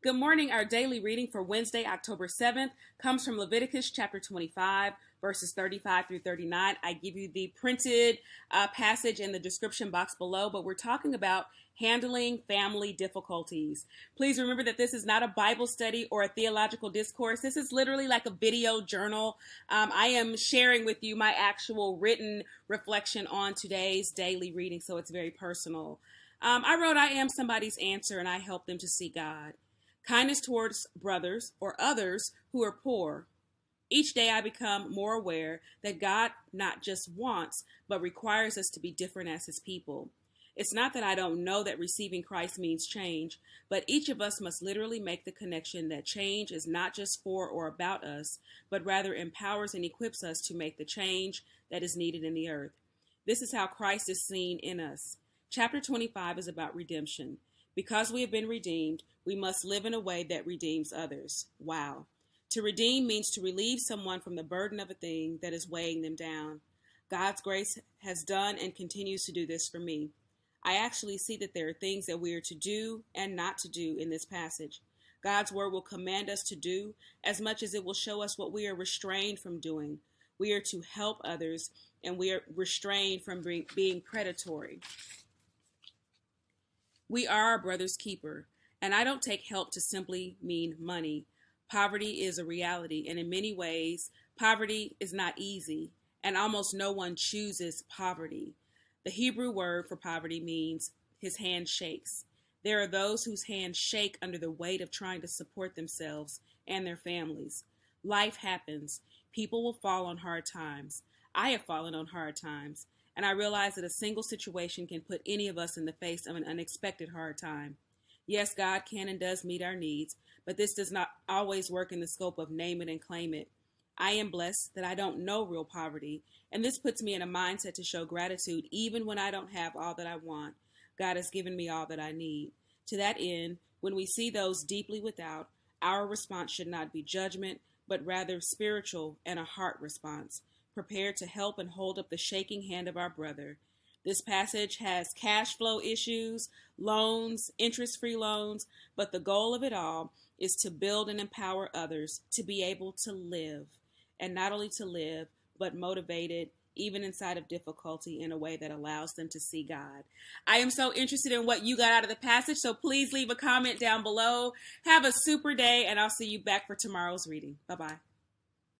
Good morning. Our daily reading for Wednesday, October 7th, comes from Leviticus chapter 25, verses 35 through 39. I give you the printed passage in the description box below, but we're talking about handling family difficulties. Please remember that this is not a Bible study or a theological discourse. This is literally like a video journal. I am sharing with you my actual written reflection on today's daily reading, so it's very personal. I wrote, I am somebody's answer, and I help them to see God. Kindness towards brothers or others who are poor. Each day I become more aware that God not just wants, but requires us to be different as his people. It's not that I don't know that receiving Christ means change, but each of us must literally make the connection that change is not just for or about us, but rather empowers and equips us to make the change that is needed in the earth. This is how Christ is seen in us. Chapter 25 is about redemption. Because we have been redeemed, we must live in a way that redeems others. Wow. To redeem means to relieve someone from the burden of a thing that is weighing them down. God's grace has done and continues to do this for me. I actually see that there are things that we are to do and not to do in this passage. God's word will command us to do as much as it will show us what we are restrained from doing. We are to help others, and we are restrained from being predatory. We are our brother's keeper, and I don't take help to simply mean money. Poverty is a reality, and in many ways, poverty is not easy, and almost no one chooses poverty. The Hebrew word for poverty means his hand shakes. There are those whose hands shake under the weight of trying to support themselves and their families. Life happens. People will fall on hard times. I have fallen on hard times. And I realize that a single situation can put any of us in the face of an unexpected hard time. Yes, God can and does meet our needs, but this does not always work in the scope of name it and claim it. I am blessed that I don't know real poverty, and this puts me in a mindset to show gratitude even when I don't have all that I want. God has given me all that I need. To that end, when we see those deeply without, our response should not be judgment, but rather spiritual and a heart response, prepared to help and hold up the shaking hand of our brother. This passage has cash flow issues, loans, interest-free loans, but the goal of it all is to build and empower others to be able to live, and not only to live, but motivated, even inside of difficulty, in a way that allows them to see God. I am so interested in what you got out of the passage, so please leave a comment down below. Have a super day, and I'll see you back for tomorrow's reading. Bye-bye.